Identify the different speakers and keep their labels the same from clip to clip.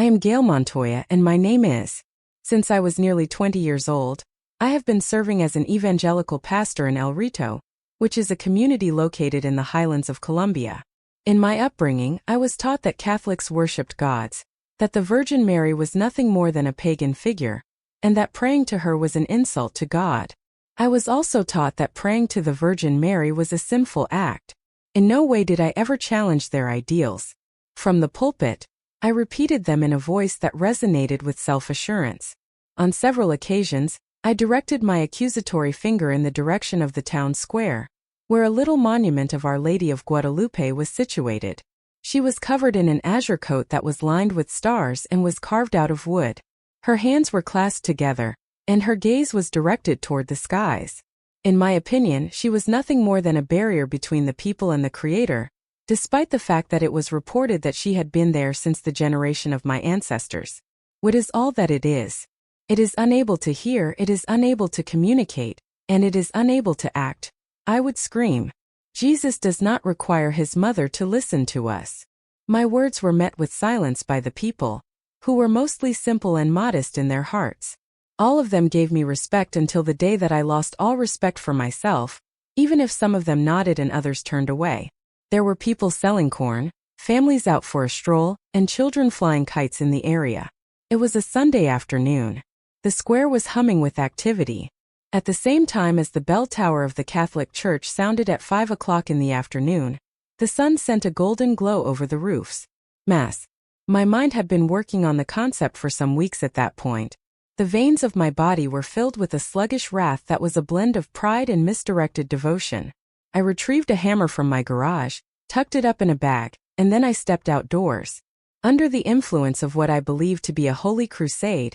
Speaker 1: I am Gail Montoya and my name is. Since I was nearly 20 years old, I have been serving as an evangelical pastor in El Rito, which is a community located in the highlands of Colombia. In my upbringing, I was taught that Catholics worshipped gods, that the Virgin Mary was nothing more than a pagan figure, and that praying to her was an insult to God. I was also taught that praying to the Virgin Mary was a sinful act. In no way did I ever challenge their ideals. From the pulpit, I repeated them in a voice that resonated with self-assurance. On several occasions, I directed my accusatory finger in the direction of the town square, where a little monument of Our Lady of Guadalupe was situated. She was covered in an azure coat that was lined with stars and was carved out of wood. Her hands were clasped together, and her gaze was directed toward the skies. In my opinion, she was nothing more than a barrier between the people and the Creator, despite the fact that it was reported that she had been there since the generation of my ancestors. What is all that it is? It is unable to hear, it is unable to communicate, and it is unable to act. I would scream. Jesus does not require his mother to listen to us. My words were met with silence by the people, who were mostly simple and modest in their hearts. All of them gave me respect until the day that I lost all respect for myself, even if some of them nodded and others turned away. There were people selling corn, families out for a stroll, and children flying kites in the area. It was a Sunday afternoon. The square was humming with activity. At the same time as the bell tower of the Catholic Church sounded at 5 o'clock in the afternoon, the sun sent a golden glow over the roofs. Mass. My mind had been working on the concept for some weeks at that point. The veins of my body were filled with a sluggish wrath that was a blend of pride and misdirected devotion. I retrieved a hammer from my garage, tucked it up in a bag, and then I stepped outdoors. Under the influence of what I believed to be a holy crusade,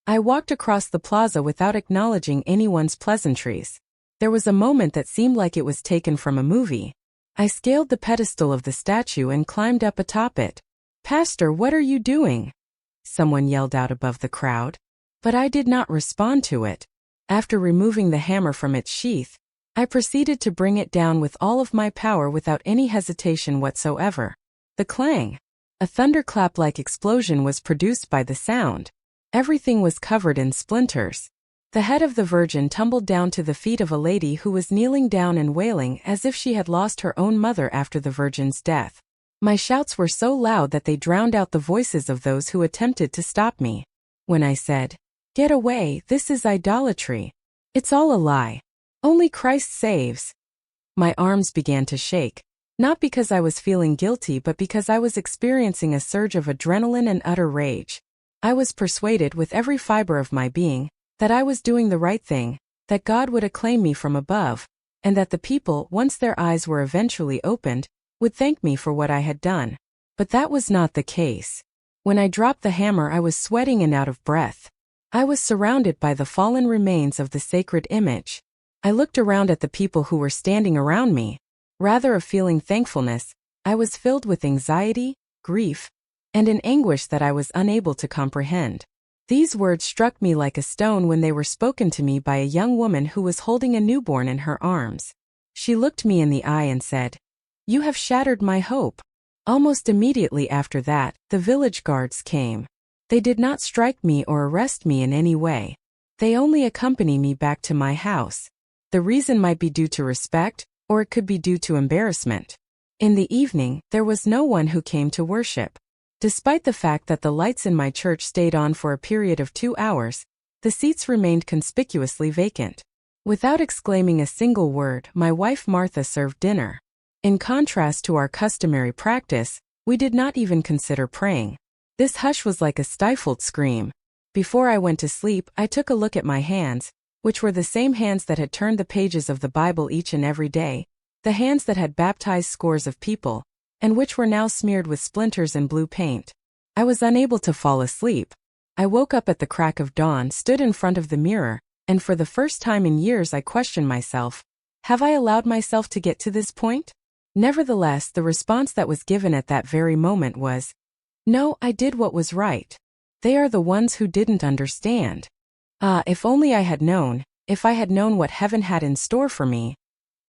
Speaker 1: I walked across the plaza without acknowledging anyone's pleasantries. There was a moment that seemed like it was taken from a movie. I scaled the pedestal of the statue and climbed up atop it. "Pastor, what are you doing?" someone yelled out above the crowd. But I did not respond to it. After removing the hammer from its sheath, I proceeded to bring it down with all of my power without any hesitation whatsoever. The clang! A thunderclap-like explosion was produced by the sound. Everything was covered in splinters. The head of the Virgin tumbled down to the feet of a lady who was kneeling down and wailing as if she had lost her own mother after the Virgin's death. My shouts were so loud that they drowned out the voices of those who attempted to stop me. When I said, "Get away, this is idolatry. It's all a lie. Only Christ saves," my arms began to shake, not because I was feeling guilty but because I was experiencing a surge of adrenaline and utter rage. I was persuaded with every fiber of my being that I was doing the right thing, that God would acclaim me from above, and that the people, once their eyes were eventually opened, would thank me for what I had done. But that was not the case. When I dropped the hammer, I was sweating and out of breath. I was surrounded by the fallen remains of the sacred image. I looked around at the people who were standing around me. Rather of feeling thankfulness, I was filled with anxiety, grief, and an anguish that I was unable to comprehend. These words struck me like a stone when they were spoken to me by a young woman who was holding a newborn in her arms. She looked me in the eye and said, "You have shattered my hope." Almost immediately after that, the village guards came. They did not strike me or arrest me in any way. They only accompanied me back to my house. The reason might be due to respect, or it could be due to embarrassment. In the evening, there was no one who came to worship. Despite the fact that the lights in my church stayed on for a period of 2 hours, the seats remained conspicuously vacant. Without exclaiming a single word, my wife Martha served dinner. In contrast to our customary practice, we did not even consider praying. This hush was like a stifled scream. Before I went to sleep, I took a look at my hands, which were the same hands that had turned the pages of the Bible each and every day, the hands that had baptized scores of people, and which were now smeared with splinters and blue paint. I was unable to fall asleep. I woke up at the crack of dawn, stood in front of the mirror, and for the first time in years I questioned myself, have I allowed myself to get to this point? Nevertheless, the response that was given at that very moment was, "No, I did what was right. They are the ones who didn't understand." Ah, if only I had known, if I had known what heaven had in store for me,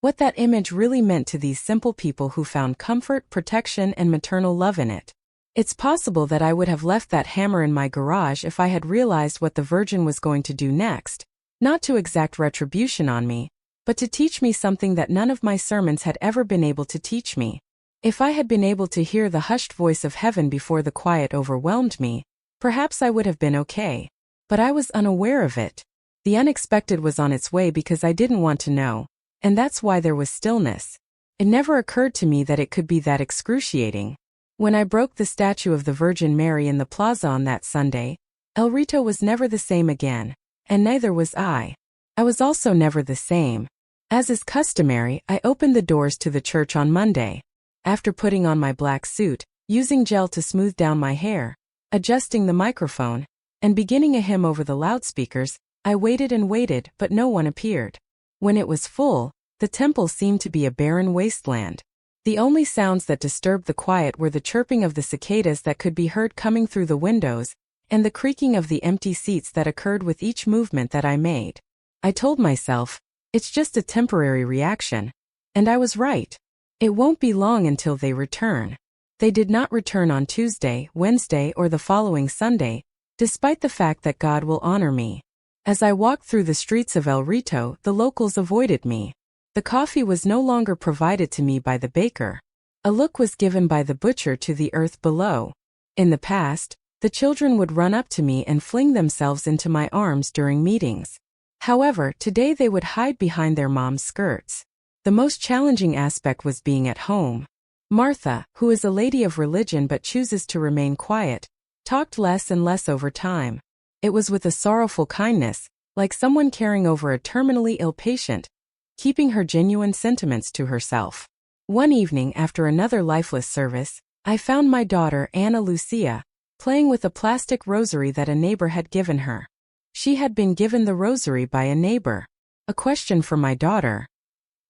Speaker 1: what that image really meant to these simple people who found comfort, protection, and maternal love in it. It's possible that I would have left that hammer in my garage if I had realized what the Virgin was going to do next, not to exact retribution on me, but to teach me something that none of my sermons had ever been able to teach me. If I had been able to hear the hushed voice of heaven before the quiet overwhelmed me, perhaps I would have been okay. But I was unaware of it. The unexpected was on its way because I didn't want to know, and that's why there was stillness. It never occurred to me that it could be that excruciating. When I broke the statue of the Virgin Mary in the plaza on that Sunday, El Rito was never the same again, and neither was I. I was also never the same. As is customary, I opened the doors to the church on Monday. After putting on my black suit, using gel to smooth down my hair, adjusting the microphone, and beginning a hymn over the loudspeakers, I waited and waited, but no one appeared. When it was full, the temple seemed to be a barren wasteland. The only sounds that disturbed the quiet were the chirping of the cicadas that could be heard coming through the windows, and the creaking of the empty seats that occurred with each movement that I made. I told myself, it's just a temporary reaction. And I was right. It won't be long until they return. They did not return on Tuesday, Wednesday, or the following Sunday, despite the fact that God will honor me. As I walked through the streets of El Rito, the locals avoided me. The coffee was no longer provided to me by the baker. A look was given by the butcher to the earth below. In the past, the children would run up to me and fling themselves into my arms during meetings. However, today they would hide behind their mom's skirts. The most challenging aspect was being at home. Martha, who is a lady of religion but chooses to remain quiet, talked less and less over time. It was with a sorrowful kindness, like someone caring over a terminally ill patient, keeping her genuine sentiments to herself. One evening after another lifeless service, I found my daughter, Ana Lucia, playing with a plastic rosary that a neighbor had given her. She had been given the rosary by a neighbor. A question for my daughter.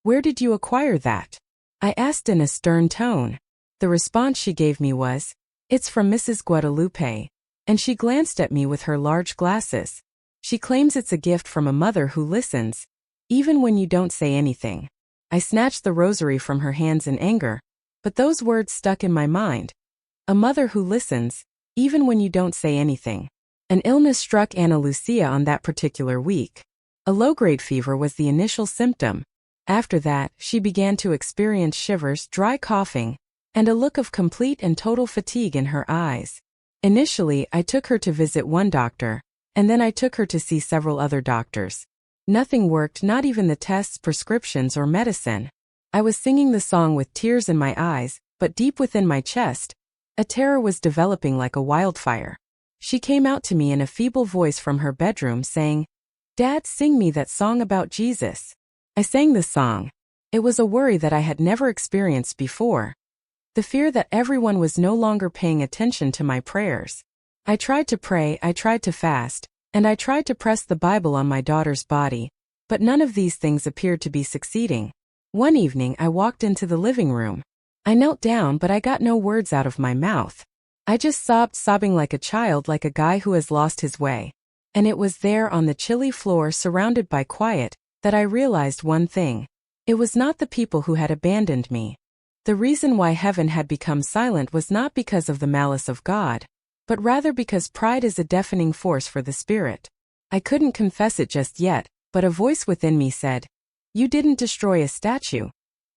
Speaker 1: "Where did you acquire that?" I asked in a stern tone. The response she gave me was, "It's from Mrs. Guadalupe," and she glanced at me with her large glasses. She claims it's a gift from a mother who listens, even when you don't say anything. I snatched the rosary from her hands in anger, but those words stuck in my mind. A mother who listens, even when you don't say anything. An illness struck Ana Lucia on that particular week. A low-grade fever was the initial symptom. After that, she began to experience shivers, dry coughing, and a look of complete and total fatigue in her eyes. Initially, I took her to visit one doctor, and then I took her to see several other doctors. Nothing worked, not even the tests, prescriptions, or medicine. I was singing the song with tears in my eyes, but deep within my chest, a terror was developing like a wildfire. She came out to me in a feeble voice from her bedroom saying, "Dad, sing me that song about Jesus." I sang the song. It was a worry that I had never experienced before. The fear that everyone was no longer paying attention to my prayers. I tried to pray, I tried to fast, and I tried to press the Bible on my daughter's body, but none of these things appeared to be succeeding. One evening I walked into the living room. I knelt down, but I got no words out of my mouth. I just sobbing like a child, like a guy who has lost his way. And it was there on the chilly floor, surrounded by quiet, that I realized one thing. It was not the people who had abandoned me. The reason why heaven had become silent was not because of the malice of God, but rather because pride is a deafening force for the spirit. I couldn't confess it just yet, but a voice within me said, "You didn't destroy a statue.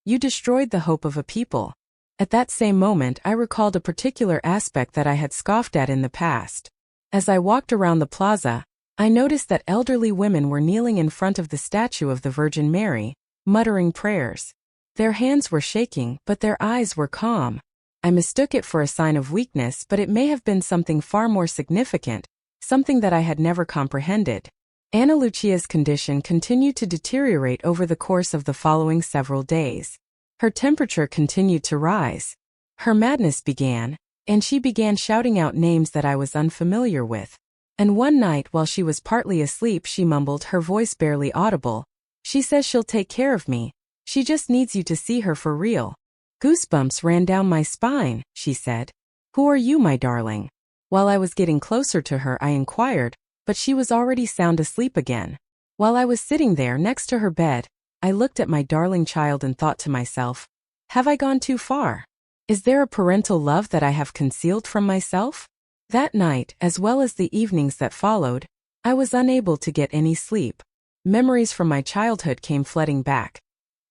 Speaker 1: You destroyed the hope of a people." At that same moment, I recalled a particular aspect that I had scoffed at in the past. As I walked around the plaza, I noticed that elderly women were kneeling in front of the statue of the Virgin Mary, muttering prayers. Their hands were shaking, but their eyes were calm. I mistook it for a sign of weakness, but it may have been something far more significant, something that I had never comprehended. Ana Lucia's condition continued to deteriorate over the course of the following several days. Her temperature continued to rise. Her madness began, and she began shouting out names that I was unfamiliar with. And one night, while she was partly asleep, she mumbled, her voice barely audible, "She says she'll take care of me. She just needs you to see her for real." Goosebumps ran down my spine, she said. "Who are you, my darling?" While I was getting closer to her, I inquired, but she was already sound asleep again. While I was sitting there next to her bed, I looked at my darling child and thought to myself, have I gone too far? Is there a parental love that I have concealed from myself? That night, as well as the evenings that followed, I was unable to get any sleep. Memories from my childhood came flooding back.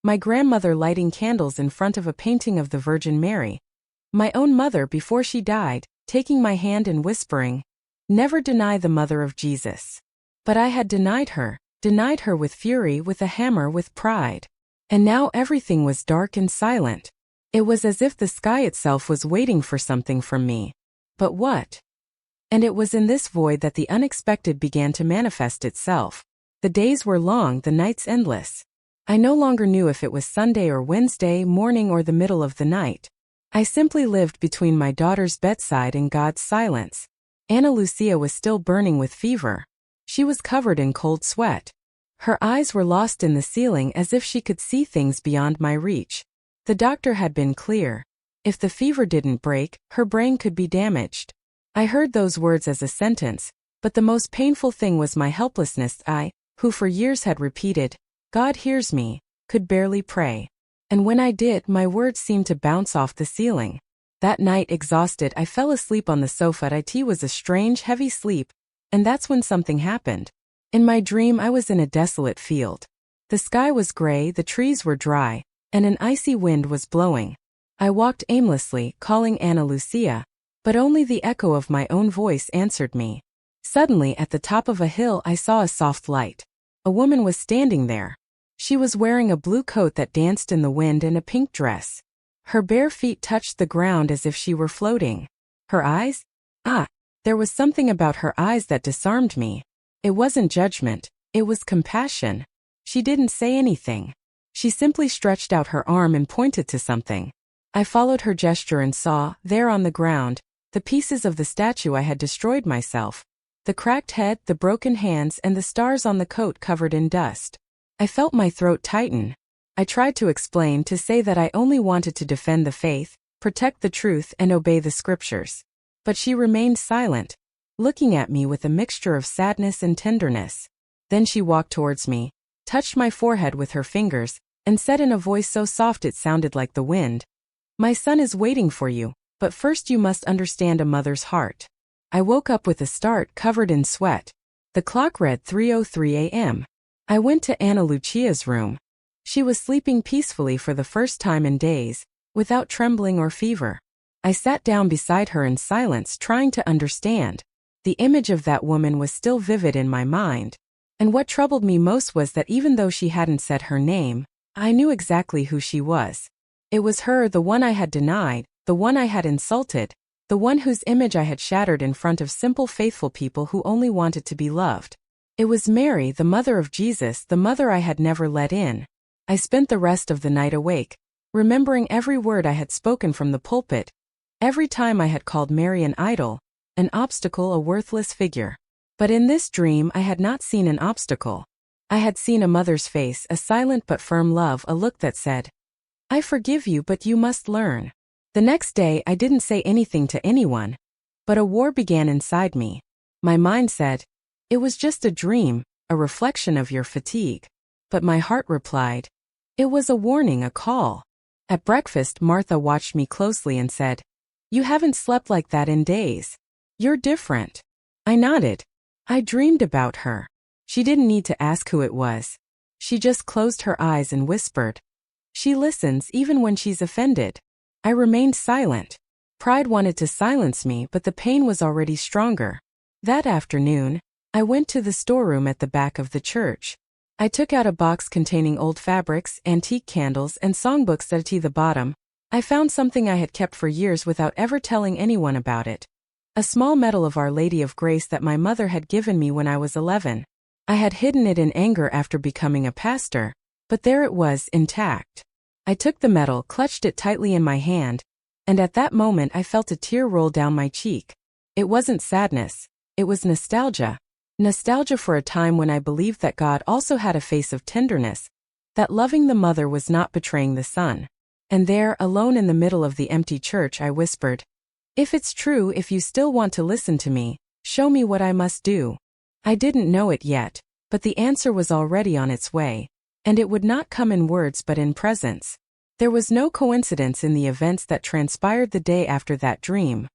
Speaker 1: My grandmother lighting candles in front of a painting of the Virgin Mary. My own mother before she died, taking my hand and whispering, "Never deny the mother of Jesus." But I had denied her with fury, with a hammer, with pride. And now everything was dark and silent. It was as if the sky itself was waiting for something from me. But what? And it was in this void that the unexpected began to manifest itself. The days were long, the nights endless. I no longer knew if it was Sunday or Wednesday morning or the middle of the night. I simply lived between my daughter's bedside and God's silence. Ana Lucia was still burning with fever. She was covered in cold sweat. Her eyes were lost in the ceiling as if she could see things beyond my reach. The doctor had been clear. If the fever didn't break, her brain could be damaged. I heard those words as a sentence, but the most painful thing was my helplessness. I, who for years had repeated, "God hears me," could barely pray. And when I did, my words seemed to bounce off the ceiling. That night, exhausted, I fell asleep on the sofa. It was a strange, heavy sleep, and that's when something happened. In my dream, I was in a desolate field. The sky was gray, the trees were dry, and an icy wind was blowing. I walked aimlessly, calling Ana Lucia, but only the echo of my own voice answered me. Suddenly, at the top of a hill, I saw a soft light. A woman was standing there. She was wearing a blue coat that danced in the wind and a pink dress. Her bare feet touched the ground as if she were floating. Her eyes? There was something about her eyes that disarmed me. It wasn't judgment, it was compassion. She didn't say anything. She simply stretched out her arm and pointed to something. I followed her gesture and saw, there on the ground, the pieces of the statue I had destroyed myself. The cracked head, the broken hands, and the stars on the coat covered in dust. I felt my throat tighten. I tried to explain, to say that I only wanted to defend the faith, protect the truth, and obey the scriptures. But she remained silent, looking at me with a mixture of sadness and tenderness. Then she walked towards me, touched my forehead with her fingers, and said in a voice so soft it sounded like the wind, "My son is waiting for you, but first you must understand a mother's heart." I woke up with a start, covered in sweat. The clock read 3:03 a.m. I went to Ana Lucia's room. She was sleeping peacefully for the first time in days, without trembling or fever. I sat down beside her in silence, trying to understand. The image of that woman was still vivid in my mind. And what troubled me most was that even though she hadn't said her name, I knew exactly who she was. It was her, the one I had denied, the one I had insulted, the one whose image I had shattered in front of simple, faithful people who only wanted to be loved. It was Mary, the mother of Jesus, the mother I had never let in. I spent the rest of the night awake, remembering every word I had spoken from the pulpit, every time I had called Mary an idol, an obstacle, a worthless figure. But in this dream I had not seen an obstacle. I had seen a mother's face, a silent but firm love, a look that said, "I forgive you, but you must learn." The next day I didn't say anything to anyone, but a war began inside me. My mind said, "It was just a dream, a reflection of your fatigue." But my heart replied, "It was a warning, a call." At breakfast, Martha watched me closely and said, "You haven't slept like that in days. You're different." I nodded. I dreamed about her. She didn't need to ask who it was. She just closed her eyes and whispered. She listens even when she's offended. I remained silent. Pride wanted to silence me, but the pain was already stronger. That afternoon, I went to the storeroom at the back of the church. I took out a box containing old fabrics, antique candles, and songbooks. At the bottom, I found something I had kept for years without ever telling anyone about it. A small medal of Our Lady of Grace that my mother had given me when I was 11. I had hidden it in anger after becoming a pastor, but there it was, intact. I took the medal, clutched it tightly in my hand, and at that moment I felt a tear roll down my cheek. It wasn't sadness, it was nostalgia. Nostalgia for a time when I believed that God also had a face of tenderness, that loving the mother was not betraying the son. And there, alone in the middle of the empty church, I whispered, "If it's true, if you still want to listen to me, show me what I must do." I didn't know it yet, but the answer was already on its way, and it would not come in words but in presence. There was no coincidence in the events that transpired the day after that dream.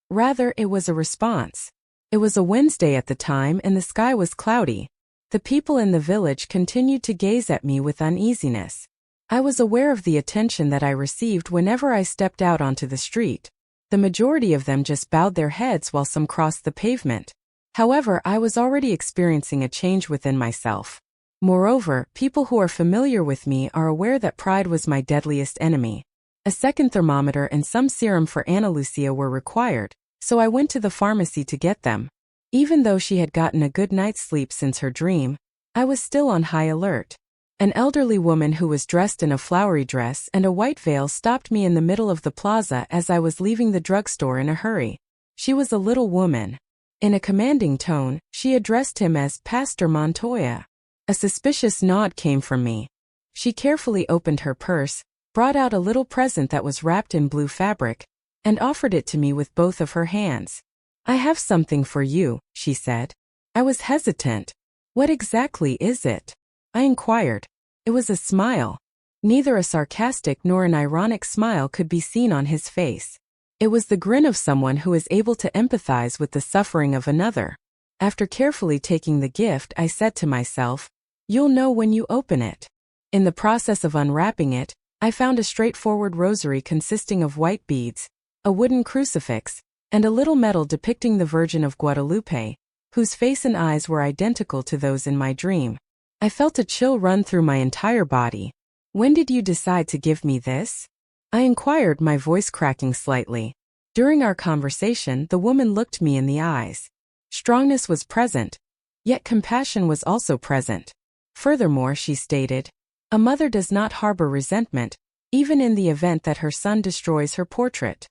Speaker 1: Rather, it was a response. It was a Wednesday at the time and the sky was cloudy. The people in the village continued to gaze at me with uneasiness. I was aware of the attention that I received whenever I stepped out onto the street. The majority of them just bowed their heads while some crossed the pavement. However, I was already experiencing a change within myself. Moreover, people who are familiar with me are aware that pride was my deadliest enemy. A second thermometer and some serum for Ana Lucia were required, so I went to the pharmacy to get them. Even though she had gotten a good night's sleep since her dream, I was still on high alert. An elderly woman who was dressed in a flowery dress and a white veil stopped me in the middle of the plaza as I was leaving the drugstore in a hurry. She was a little woman. In a commanding tone, she addressed him as Pastor Montoya. A suspicious nod came from me. She carefully opened her purse, brought out a little present that was wrapped in blue fabric, and offered it to me with both of her hands. "I have something for you," she said. I was hesitant. "What exactly is it?" I inquired. It was a smile. Neither a sarcastic nor an ironic smile could be seen on his face. It was the grin of someone who is able to empathize with the suffering of another. After carefully taking the gift, I said to myself, "You'll know when you open it." In the process of unwrapping it, I found a straightforward rosary consisting of white beads, a wooden crucifix, and a little medal depicting the Virgin of Guadalupe, whose face and eyes were identical to those in my dream. I felt a chill run through my entire body. "When did you decide to give me this?" I inquired, my voice cracking slightly. During our conversation, the woman looked me in the eyes. Strongness was present, yet compassion was also present. Furthermore, she stated, "A mother does not harbor resentment, even in the event that her son destroys her portrait.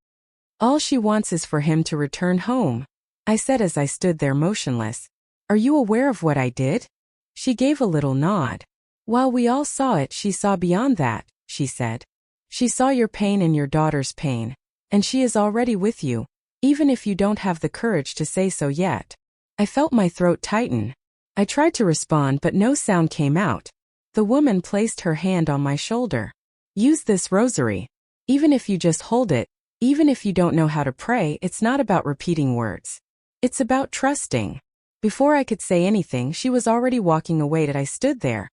Speaker 1: All she wants is for him to return home," I said as I stood there motionless. "Are you aware of what I did?" She gave a little nod. "While we all saw it, she saw beyond that," she said. "She saw your pain and your daughter's pain, and she is already with you, even if you don't have the courage to say so yet." I felt my throat tighten. I tried to respond, but no sound came out. The woman placed her hand on my shoulder. "Use this rosary. Even if you just hold it, even if you don't know how to pray, it's not about repeating words. It's about trusting." Before I could say anything, she was already walking away and I stood there,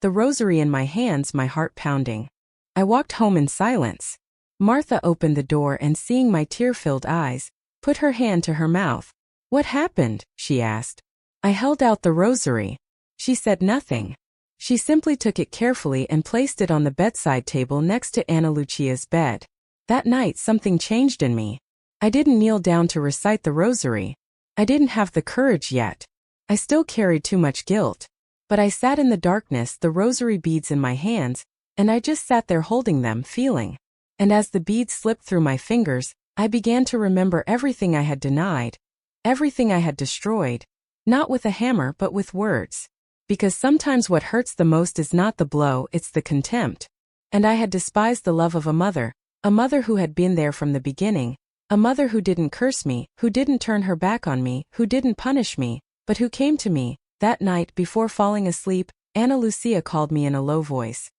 Speaker 1: the rosary in my hands, my heart pounding. I walked home in silence. Martha opened the door and, seeing my tear-filled eyes, put her hand to her mouth. "What happened?" she asked. I held out the rosary. She said nothing. She simply took it carefully and placed it on the bedside table next to Ana Lucia's bed. That night something changed in me. I didn't kneel down to recite the rosary. I didn't have the courage yet. I still carried too much guilt. But I sat in the darkness, the rosary beads in my hands, and I just sat there holding them, feeling. And as the beads slipped through my fingers, I began to remember everything I had denied, everything I had destroyed, not with a hammer but with words. Because sometimes what hurts the most is not the blow, it's the contempt. And I had despised the love of a mother who had been there from the beginning, a mother who didn't curse me, who didn't turn her back on me, who didn't punish me, but who came to me. That night, before falling asleep, Ana Lucia called me in a low voice.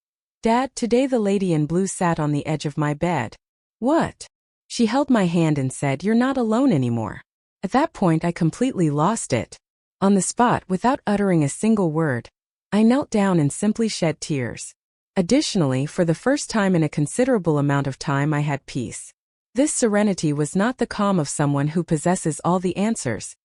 Speaker 1: "Dad, today the lady in blue sat on the edge of my bed." "What?" She held my hand and said, "You're not alone anymore." At that point I completely lost it. On the spot, without uttering a single word, I knelt down and simply shed tears. Additionally, for the first time in a considerable amount of time, I had peace. This serenity was not the calm of someone who possesses all the answers.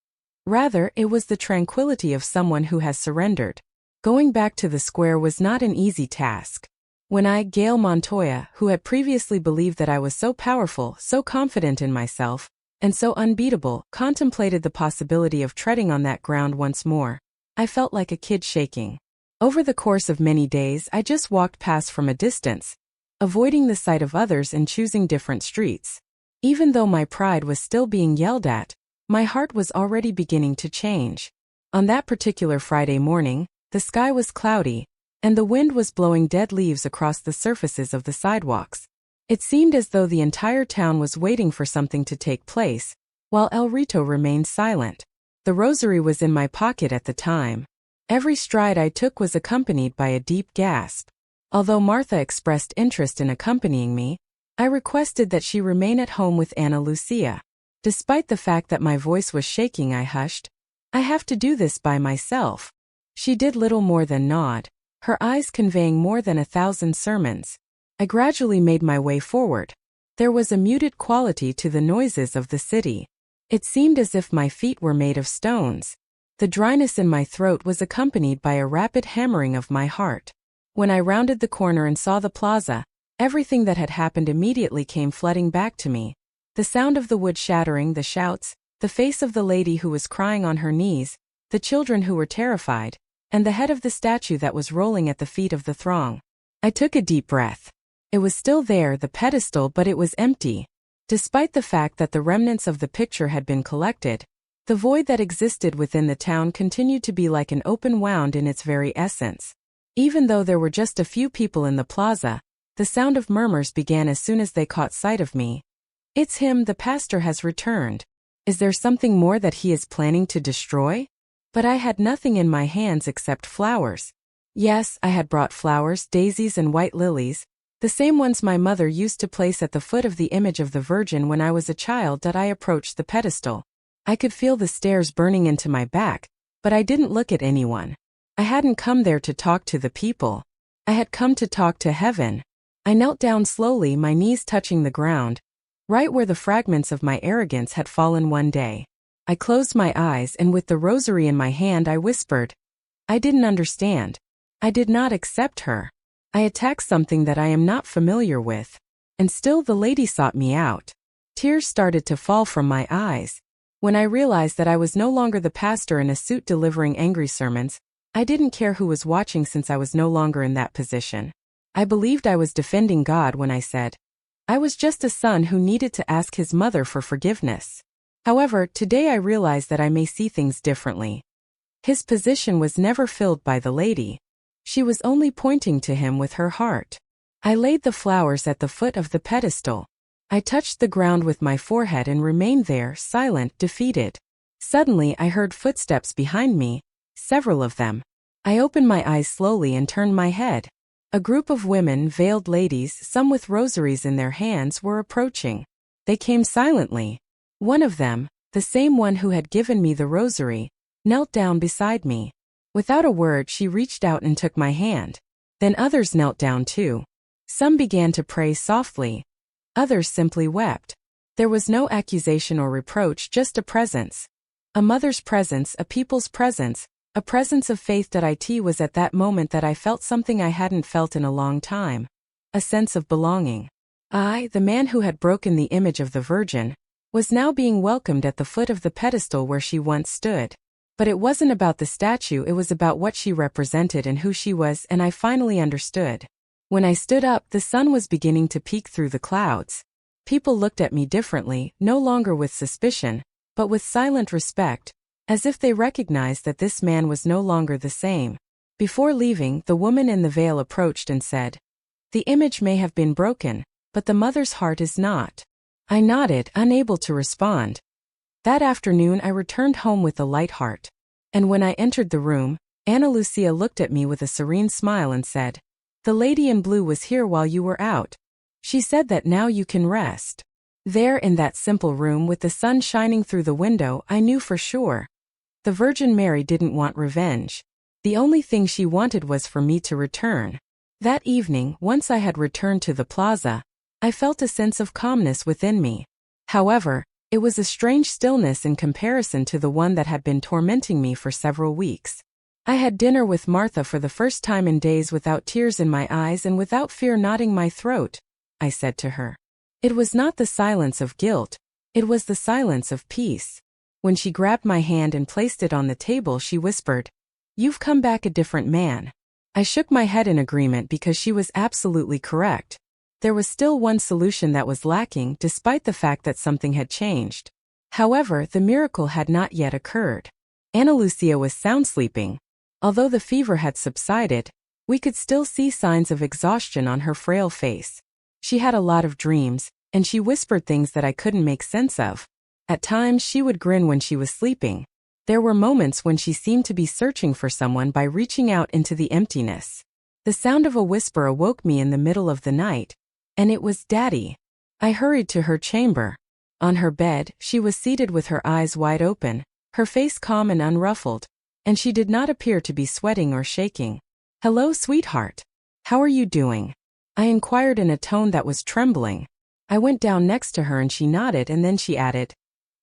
Speaker 1: Rather, it was the tranquility of someone who has surrendered. Going back to the square was not an easy task. When I, Gail Montoya, who had previously believed that I was so powerful, so confident in myself, and so unbeatable, contemplated the possibility of treading on that ground once more, I felt like a kid shaking. Over the course of many days, I just walked past from a distance, avoiding the sight of others and choosing different streets. Even though my pride was still being yelled at, my heart was already beginning to change. On that particular Friday morning, the sky was cloudy, and the wind was blowing dead leaves across the surfaces of the sidewalks. It seemed as though the entire town was waiting for something to take place, while El Rito remained silent. The rosary was in my pocket at the time. Every stride I took was accompanied by a deep gasp. Although Martha expressed interest in accompanying me, I requested that she remain at home with Ana Lucia. Despite the fact that my voice was shaking, I hushed. I have to do this by myself. She did little more than nod, her eyes conveying more than 1,000 sermons. I gradually made my way forward. There was a muted quality to the noises of the city. It seemed as if my feet were made of stones. The dryness in my throat was accompanied by a rapid hammering of my heart. When I rounded the corner and saw the plaza, everything that had happened immediately came flooding back to me. The sound of the wood shattering, the shouts, the face of the lady who was crying on her knees, the children who were terrified, and the head of the statue that was rolling at the feet of the throng. I took a deep breath. It was still there, the pedestal, but it was empty. Despite the fact that the remnants of the picture had been collected, the void that existed within the town continued to be like an open wound in its very essence. Even though there were just a few people in the plaza, the sound of murmurs began as soon as they caught sight of me. It's him, the pastor has returned. Is there something more that he is planning to destroy? But I had nothing in my hands except flowers. Yes, I had brought flowers, daisies and white lilies, the same ones my mother used to place at the foot of the image of the Virgin when I was a child. That I approached the pedestal. I could feel the stares burning into my back, but I didn't look at anyone. I hadn't come there to talk to the people. I had come to talk to heaven. I knelt down slowly, my knees touching the ground, right where the fragments of my arrogance had fallen one day. I closed my eyes and with the rosary in my hand I whispered. I didn't understand. I did not accept her. I attacked something that I am not familiar with. And still the lady sought me out. Tears started to fall from my eyes. When I realized that I was no longer the pastor in a suit delivering angry sermons, I didn't care who was watching since I was no longer in that position. I believed I was defending God when I said, I was just a son who needed to ask his mother for forgiveness. However, today I realize that I may see things differently. His position was never filled by the lady. She was only pointing to him with her heart. I laid the flowers at the foot of the pedestal. I touched the ground with my forehead and remained there, silent, defeated. Suddenly I heard footsteps behind me, several of them. I opened my eyes slowly and turned my head. A group of women, veiled ladies, some with rosaries in their hands, were approaching. They came silently. One of them, the same one who had given me the rosary, knelt down beside me. Without a word she reached out and took my hand. Then others knelt down too. Some began to pray softly. Others simply wept. There was no accusation or reproach, just a presence. A mother's presence, a people's presence, a presence of faith. It was at that moment that I felt something I hadn't felt in a long time. A sense of belonging. I, the man who had broken the image of the Virgin, was now being welcomed at the foot of the pedestal where she once stood. But it wasn't about the statue, it was about what she represented and who she was, and I finally understood. When I stood up, the sun was beginning to peek through the clouds. People looked at me differently, no longer with suspicion, but with silent respect, as if they recognized that this man was no longer the same. Before leaving, the woman in the veil approached and said, "The image may have been broken, but the mother's heart is not." I nodded, unable to respond. That afternoon I returned home with a light heart. And when I entered the room, Ana Lucia looked at me with a serene smile and said, "The lady in blue was here while you were out. She said that now you can rest." There in that simple room with the sun shining through the window, I knew for sure. The Virgin Mary didn't want revenge. The only thing she wanted was for me to return. That evening, once I had returned to the plaza, I felt a sense of calmness within me. However, it was a strange stillness in comparison to the one that had been tormenting me for several weeks. I had dinner with Martha for the first time in days without tears in my eyes and without fear knotting my throat. I said to her. It was not the silence of guilt, it was the silence of peace. When she grabbed my hand and placed it on the table, she whispered, "You've come back a different man." I shook my head in agreement because she was absolutely correct. There was still one solution that was lacking despite the fact that something had changed. However, the miracle had not yet occurred. Ana Lucia was sound sleeping. Although the fever had subsided, we could still see signs of exhaustion on her frail face. She had a lot of dreams, and she whispered things that I couldn't make sense of. At times she would grin when she was sleeping. There were moments when she seemed to be searching for someone by reaching out into the emptiness. The sound of a whisper awoke me in the middle of the night, and it was Daddy. I hurried to her chamber. On her bed, she was seated with her eyes wide open, her face calm and unruffled, and she did not appear to be sweating or shaking. "Hello, sweetheart. How are you doing?" I inquired in a tone that was trembling. I went down next to her and she nodded, and then she added,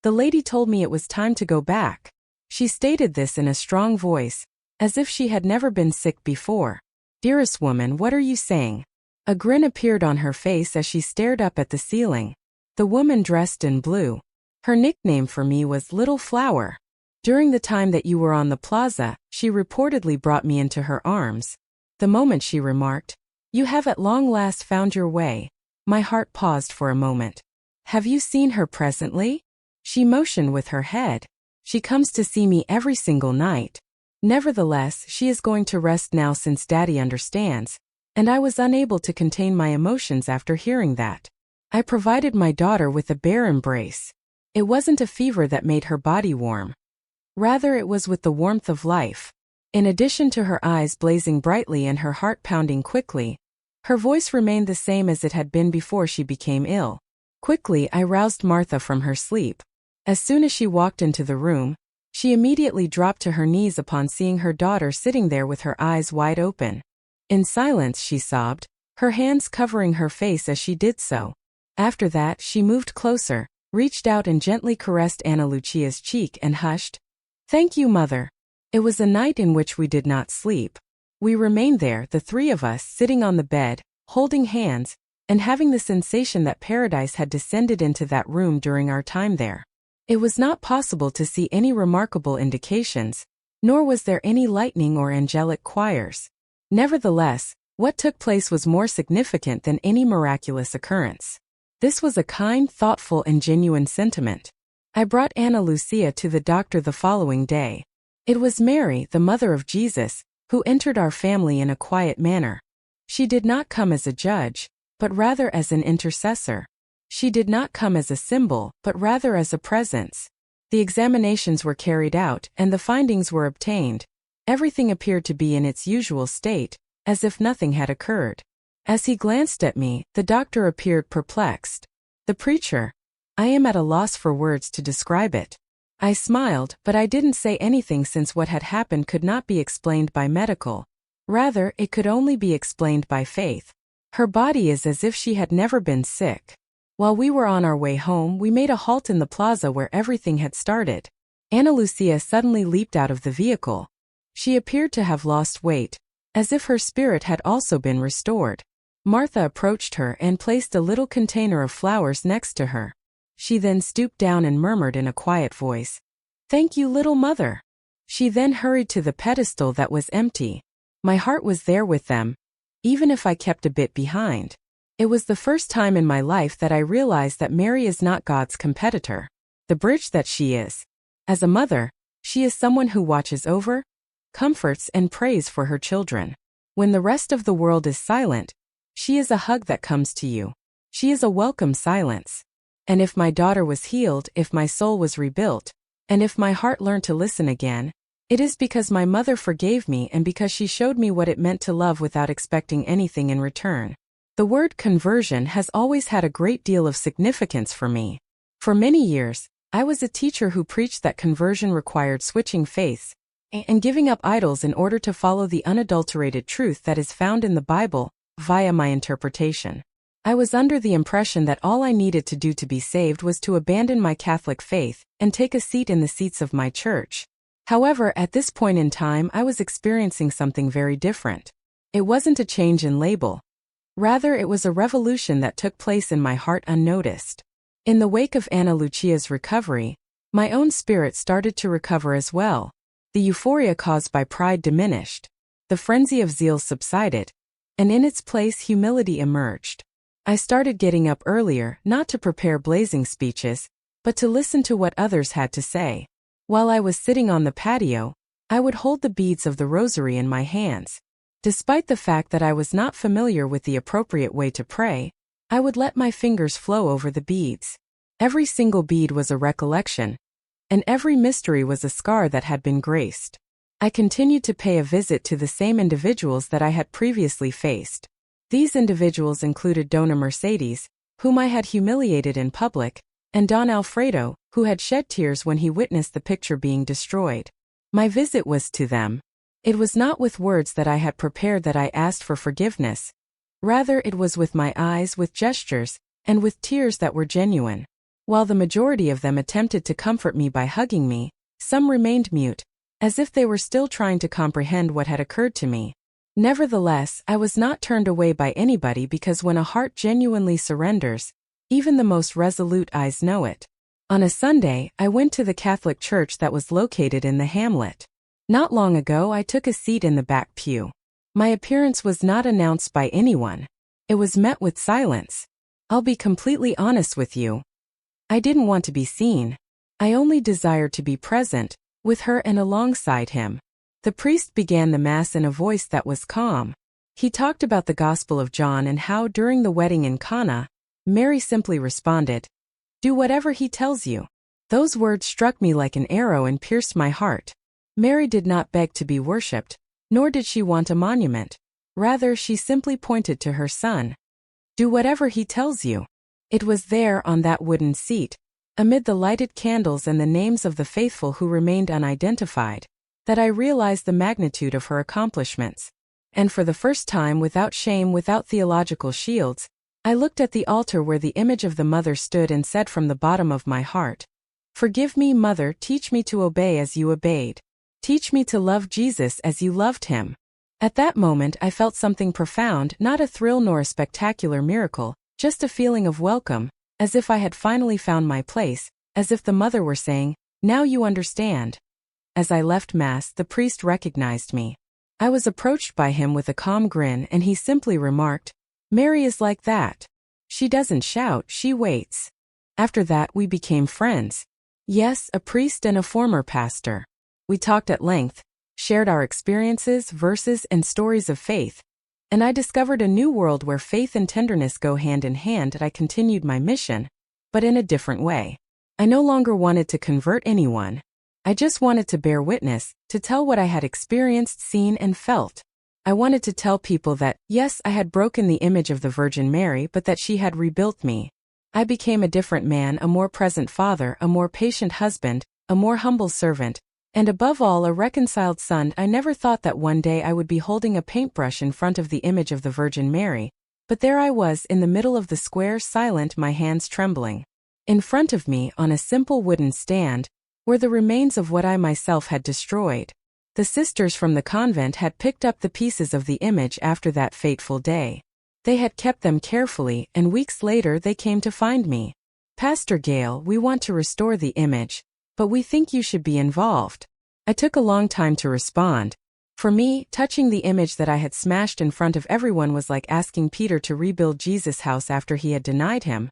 Speaker 1: "The lady told me it was time to go back." She stated this in a strong voice, as if she had never been sick before. "Dearest woman, what are you saying?" A grin appeared on her face as she stared up at the ceiling. The woman dressed in blue. Her nickname for me was Little Flower. During the time that you were on the plaza, she reportedly brought me into her arms. The moment she remarked, "You have at long last found your way," my heart paused for a moment. "Have you seen her presently?" She motioned with her head. "She comes to see me every single night. Nevertheless, she is going to rest now since Daddy understands," and I was unable to contain my emotions after hearing that. I provided my daughter with a bear embrace. It wasn't a fever that made her body warm. Rather, it was with the warmth of life. In addition to her eyes blazing brightly and her heart pounding quickly, her voice remained the same as it had been before she became ill. Quickly, I roused Martha from her sleep. As soon as she walked into the room, she immediately dropped to her knees upon seeing her daughter sitting there with her eyes wide open. In silence, she sobbed, her hands covering her face as she did so. After that, she moved closer, reached out and gently caressed Ana Lucia's cheek and hushed. "Thank you, Mother." It was a night in which we did not sleep. We remained there, the three of us, sitting on the bed, holding hands, and having the sensation that paradise had descended into that room during our time there. It was not possible to see any remarkable indications, nor was there any lightning or angelic choirs. Nevertheless, what took place was more significant than any miraculous occurrence. This was a kind, thoughtful, and genuine sentiment. I brought Ana Lucia to the doctor the following day. It was Mary, the mother of Jesus, who entered our family in a quiet manner. She did not come as a judge, but rather as an intercessor. She did not come as a symbol, but rather as a presence. The examinations were carried out, and the findings were obtained. Everything appeared to be in its usual state, as if nothing had occurred. As he glanced at me, the doctor appeared perplexed. "The preacher." I am at a loss for words to describe it. I smiled, but I didn't say anything since what had happened could not be explained by medical. Rather, it could only be explained by faith. Her body is as if she had never been sick. While we were on our way home, we made a halt in the plaza where everything had started. Ana Lucia suddenly leaped out of the vehicle. She appeared to have lost weight, as if her spirit had also been restored. Martha approached her and placed a little container of flowers next to her. She then stooped down and murmured in a quiet voice, "Thank you, little mother." She then hurried to the pedestal that was empty. My heart was there with them, even if I kept a bit behind. It was the first time in my life that I realized that Mary is not God's competitor, the bridge that she is. As a mother, she is someone who watches over, comforts, and prays for her children. When the rest of the world is silent, she is a hug that comes to you. She is a welcome silence. And if my daughter was healed, if my soul was rebuilt, and if my heart learned to listen again, it is because my mother forgave me and because she showed me what it meant to love without expecting anything in return. The word conversion has always had a great deal of significance for me. For many years, I was a teacher who preached that conversion required switching faiths and giving up idols in order to follow the unadulterated truth that is found in the Bible, via my interpretation. I was under the impression that all I needed to do to be saved was to abandon my Catholic faith and take a seat in the seats of my church. However, at this point in time, I was experiencing something very different. It wasn't a change in label. Rather, it was a revolution that took place in my heart unnoticed. In the wake of Ana Lucia's recovery, my own spirit started to recover as well. The euphoria caused by pride diminished. The frenzy of zeal subsided, and in its place humility emerged. I started getting up earlier, not to prepare blazing speeches, but to listen to what others had to say. While I was sitting on the patio, I would hold the beads of the rosary in my hands. Despite the fact that I was not familiar with the appropriate way to pray, I would let my fingers flow over the beads. Every single bead was a recollection, and every mystery was a scar that had been graced. I continued to pay a visit to the same individuals that I had previously faced. These individuals included Dona Mercedes, whom I had humiliated in public, and Don Alfredo, who had shed tears when he witnessed the picture being destroyed. My visit was to them. It was not with words that I had prepared that I asked for forgiveness. Rather, it was with my eyes, with gestures, and with tears that were genuine. While the majority of them attempted to comfort me by hugging me, some remained mute, as if they were still trying to comprehend what had occurred to me. Nevertheless, I was not turned away by anybody because when a heart genuinely surrenders, even the most resolute eyes know it. On a Sunday, I went to the Catholic church that was located in the hamlet. Not long ago, I took a seat in the back pew. My appearance was not announced by anyone. It was met with silence. I'll be completely honest with you. I didn't want to be seen. I only desired to be present, with her and alongside him. The priest began the Mass in a voice that was calm. He talked about the Gospel of John and how during the wedding in Cana, Mary simply responded, "Do whatever he tells you." Those words struck me like an arrow and pierced my heart. Mary did not beg to be worshipped, nor did she want a monument. Rather, she simply pointed to her son. Do whatever he tells you. It was there on that wooden seat, amid the lighted candles and the names of the faithful who remained unidentified, that I realized the magnitude of her accomplishments. And for the first time, without shame, without theological shields, I looked at the altar where the image of the mother stood and said from the bottom of my heart, "Forgive me, Mother, teach me to obey as you obeyed. Teach me to love Jesus as you loved him." At that moment I felt something profound, not a thrill nor a spectacular miracle, just a feeling of welcome, as if I had finally found my place, as if the mother were saying, "Now you understand." As I left Mass, the priest recognized me. I was approached by him with a calm grin and he simply remarked, "Mary is like that. She doesn't shout, she waits." After that we became friends. Yes, a priest and a former pastor. We talked at length, shared our experiences, verses, and stories of faith, and I discovered a new world where faith and tenderness go hand in hand, and I continued my mission, but in a different way. I no longer wanted to convert anyone. I just wanted to bear witness, to tell what I had experienced, seen, and felt. I wanted to tell people that, yes, I had broken the image of the Virgin Mary, but that she had rebuilt me. I became a different man, a more present father, a more patient husband, a more humble servant, and above all a reconciled son. I never thought that one day I would be holding a paintbrush in front of the image of the Virgin Mary, but there I was in the middle of the square, silent, my hands trembling. In front of me, on a simple wooden stand, were the remains of what I myself had destroyed. The sisters from the convent had picked up the pieces of the image after that fateful day. They had kept them carefully, and weeks later they came to find me. "Pastor Gale, we want to restore the image, but we think you should be involved." I took a long time to respond. For me, touching the image that I had smashed in front of everyone was like asking Peter to rebuild Jesus' house after he had denied him.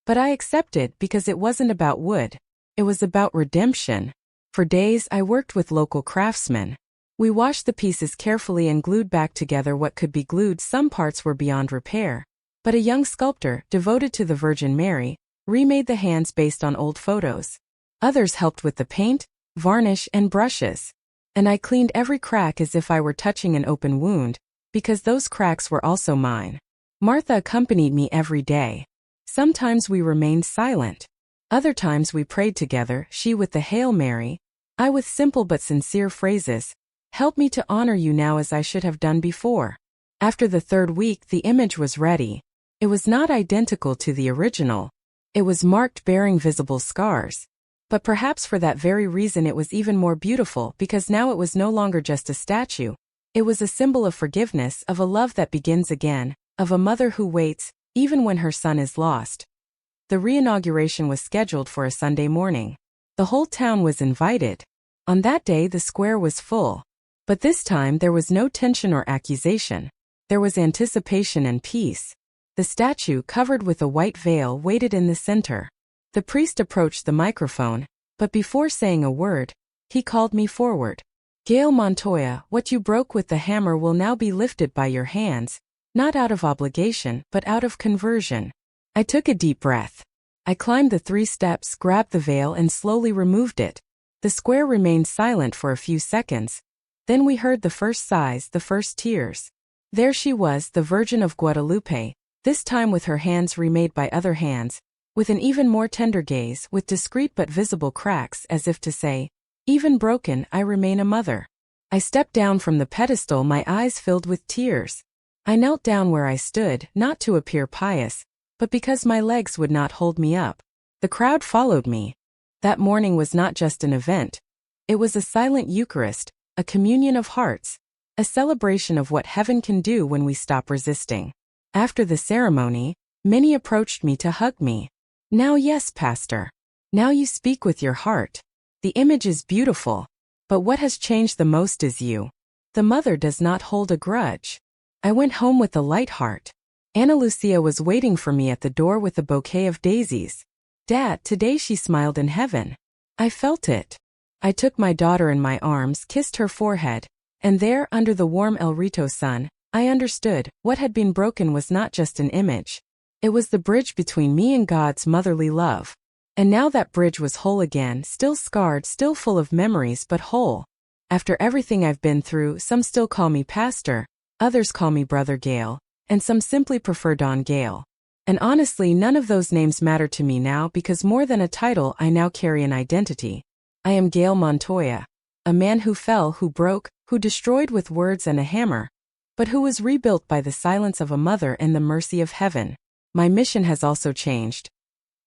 Speaker 1: But I accepted because it wasn't about wood. It was about redemption. For days I worked with local craftsmen. We washed the pieces carefully and glued back together what could be glued. Some parts were beyond repair. But a young sculptor, devoted to the Virgin Mary, remade the hands based on old photos. Others helped with the paint, varnish, and brushes. And I cleaned every crack as if I were touching an open wound, because those cracks were also mine. Martha accompanied me every day. Sometimes we remained silent. Other times we prayed together, she with the Hail Mary, I with simple but sincere phrases, "Help me to honor you now as I should have done before." After the third week the image was ready. It was not identical to the original. It was marked, bearing visible scars. But perhaps for that very reason it was even more beautiful, because now it was no longer just a statue. It was a symbol of forgiveness, of a love that begins again, of a mother who waits, even when her son is lost. The re-inauguration was scheduled for a Sunday morning. The whole town was invited. On that day the square was full. But this time there was no tension or accusation. There was anticipation and peace. The statue, covered with a white veil, waited in the center. The priest approached the microphone, but before saying a word, he called me forward. "Gail Montoya, what you broke with the hammer will now be lifted by your hands, not out of obligation, but out of conversion." I took a deep breath. I climbed the 3 steps, grabbed the veil, and slowly removed it. The square remained silent for a few seconds, Then we heard the first sighs, the first tears. There she was, the Virgin of Guadalupe, this time with her hands remade by other hands, with an even more tender gaze, with discreet but visible cracks, as if to say, even broken, I remain a mother. I stepped down from the pedestal, my eyes filled with tears. I knelt down where I stood, not to appear pious, but because my legs would not hold me up. The crowd followed me. That morning was not just an event. It was a silent Eucharist, a communion of hearts, a celebration of what heaven can do when we stop resisting. After the ceremony, many approached me to hug me. Now yes, Pastor. Now you speak with your heart. The image is beautiful. But what has changed the most is you. The mother does not hold a grudge. I went home with a light heart. Ana Lucia was waiting for me at the door with a bouquet of daisies. Dad, today she smiled in heaven. I felt it. I took my daughter in my arms, kissed her forehead, and there, under the warm El Rito sun, I understood, what had been broken was not just an image. It was the bridge between me and God's motherly love. And now that bridge was whole again, still scarred, still full of memories, but whole. After everything I've been through, some still call me Pastor, others call me Brother Gale, and some simply prefer Don Gale. And honestly, none of those names matter to me now because more than a title, I now carry an identity. I am Gale Montoya, a man who fell, who broke, who destroyed with words and a hammer, but who was rebuilt by the silence of a mother and the mercy of heaven. My mission has also changed.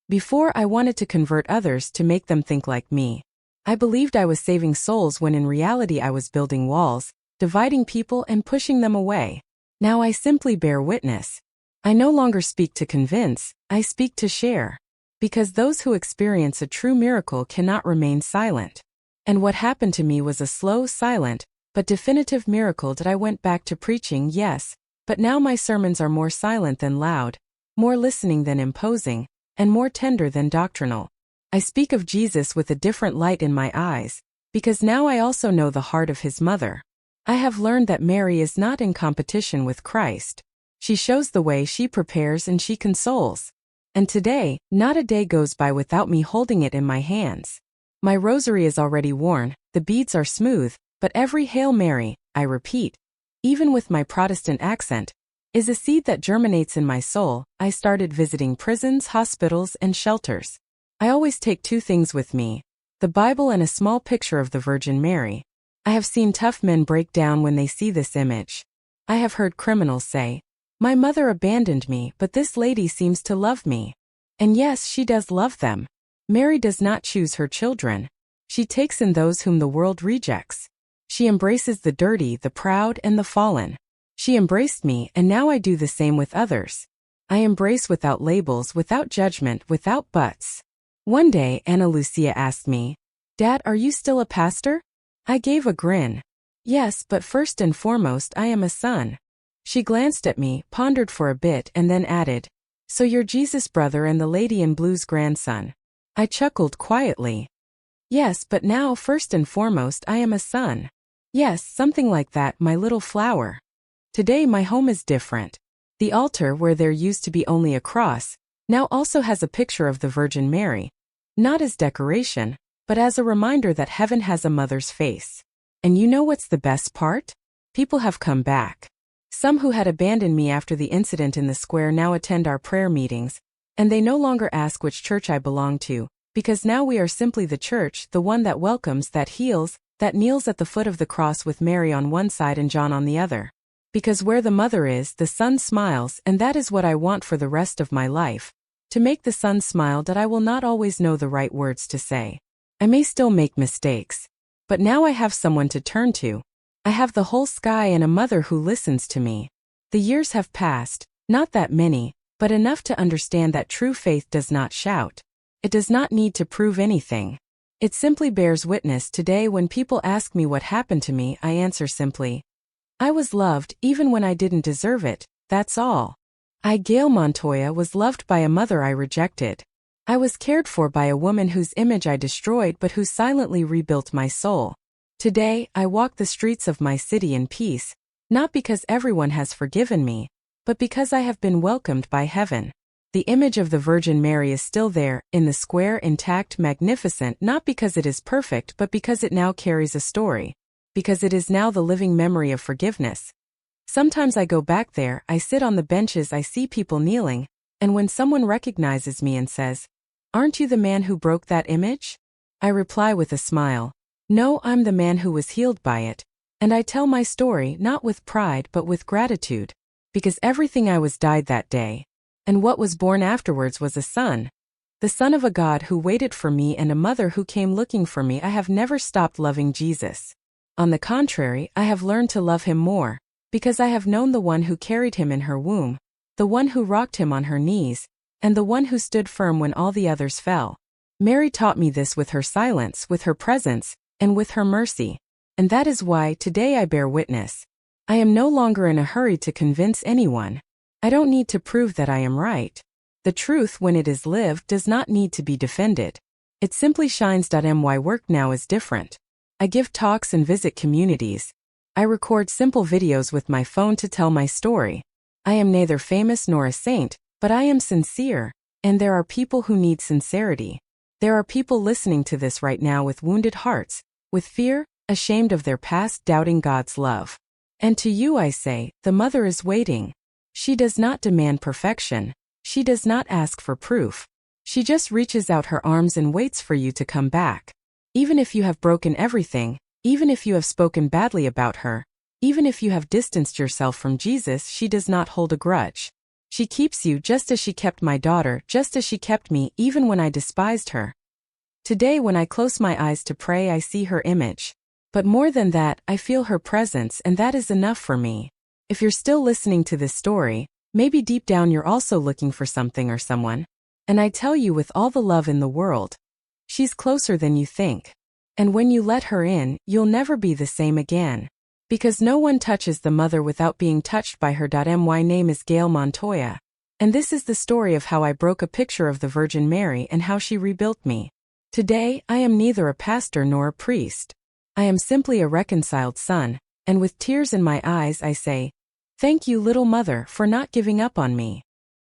Speaker 1: Before, I wanted to convert others to make them think like me. I believed I was saving souls when in reality I was building walls, dividing people and pushing them away. Now I simply bear witness. I no longer speak to convince, I speak to share. Because those who experience a true miracle cannot remain silent. And what happened to me was a slow, silent, but definitive miracle that I went back to preaching, yes, but now my sermons are more silent than loud, more listening than imposing, and more tender than doctrinal. I speak of Jesus with a different light in my eyes, because now I also know the heart of his mother. I have learned that Mary is not in competition with Christ. She shows the way, she prepares, and she consoles. And today, not a day goes by without me holding it in my hands. My rosary is already worn, the beads are smooth, but every Hail Mary, I repeat, even with my Protestant accent, is a seed that germinates in my soul. I started visiting prisons, hospitals, and shelters. I always take two things with me, the Bible and a small picture of the Virgin Mary. I have seen tough men break down when they see this image. I have heard criminals say, my mother abandoned me, but this lady seems to love me. And yes, she does love them. Mary does not choose her children. She takes in those whom the world rejects. She embraces the dirty, the proud, and the fallen. She embraced me, and now I do the same with others. I embrace without labels, without judgment, without buts. One day, Ana Lucia asked me, Dad, are you still a pastor? I gave a grin. Yes, but first and foremost, I am a son. She glanced at me, pondered for a bit, and then added, so you're Jesus' brother and the lady in blue's grandson. I chuckled quietly. Yes, but now, first and foremost, I am a son. Yes, something like that, my little flower. Today my home is different. The altar, where there used to be only a cross, now also has a picture of the Virgin Mary. Not as decoration, but as a reminder that heaven has a mother's face. And you know what's the best part? People have come back. Some who had abandoned me after the incident in the square now attend our prayer meetings, and they no longer ask which church I belong to, because now we are simply the church, the one that welcomes, that heals, that kneels at the foot of the cross with Mary on one side and John on the other. Because where the mother is, the son smiles, and that is what I want for the rest of my life. To make the son smile, that I will not always know the right words to say. I may still make mistakes. But now I have someone to turn to. I have the whole sky and a mother who listens to me. The years have passed, not that many, but enough to understand that true faith does not shout. It does not need to prove anything. It simply bears witness. Today when people ask me what happened to me, I answer simply, I was loved even when I didn't deserve it, that's all. I, Gale Montoya, was loved by a mother I rejected. I was cared for by a woman whose image I destroyed but who silently rebuilt my soul. Today, I walk the streets of my city in peace, not because everyone has forgiven me, but because I have been welcomed by heaven. The image of the Virgin Mary is still there, in the square, intact, magnificent, not because it is perfect but because it now carries a story. because it is now the living memory of forgiveness. Sometimes I go back there, I sit on the benches, I see people kneeling, and when someone recognizes me and says, "Aren't you the man who broke that image?" I reply with a smile, "No, I'm the man who was healed by it." And I tell my story not with pride but with gratitude, because everything I was died that day, and what was born afterwards was a son. The son of a God who waited for me and a mother who came looking for me. I have never stopped loving Jesus. On the contrary, I have learned to love him more, because I have known the one who carried him in her womb, the one who rocked him on her knees, and the one who stood firm when all the others fell. Mary taught me this with her silence, with her presence, and with her mercy. And that is why today I bear witness. I am no longer in a hurry to convince anyone. I don't need to prove that I am right. The truth, when it is lived, does not need to be defended. It simply shines. My work now is different. I give talks and visit communities. I record simple videos with my phone to tell my story. I am neither famous nor a saint, but I am sincere, and there are people who need sincerity. There are people listening to this right now with wounded hearts, with fear, ashamed of their past, doubting God's love. And to you I say, the mother is waiting. She does not demand perfection. She does not ask for proof. She just reaches out her arms and waits for you to come back. Even if you have broken everything, even if you have spoken badly about her, even if you have distanced yourself from Jesus, she does not hold a grudge. She keeps you just as she kept my daughter, just as she kept me even when I despised her. Today when I close my eyes to pray, I see her image. But more than that, I feel her presence, and that is enough for me. If you're still listening to this story, maybe deep down you're also looking for something or someone. And I tell you with all the love in the world, she's closer than you think. And when you let her in, you'll never be the same again. Because no one touches the mother without being touched by her. My name is Gail Montoya. And this is the story of how I broke a picture of the Virgin Mary and how she rebuilt me. Today, I am neither a pastor nor a priest. I am simply a reconciled son, and with tears in my eyes I say, "Thank you, little mother, for not giving up on me."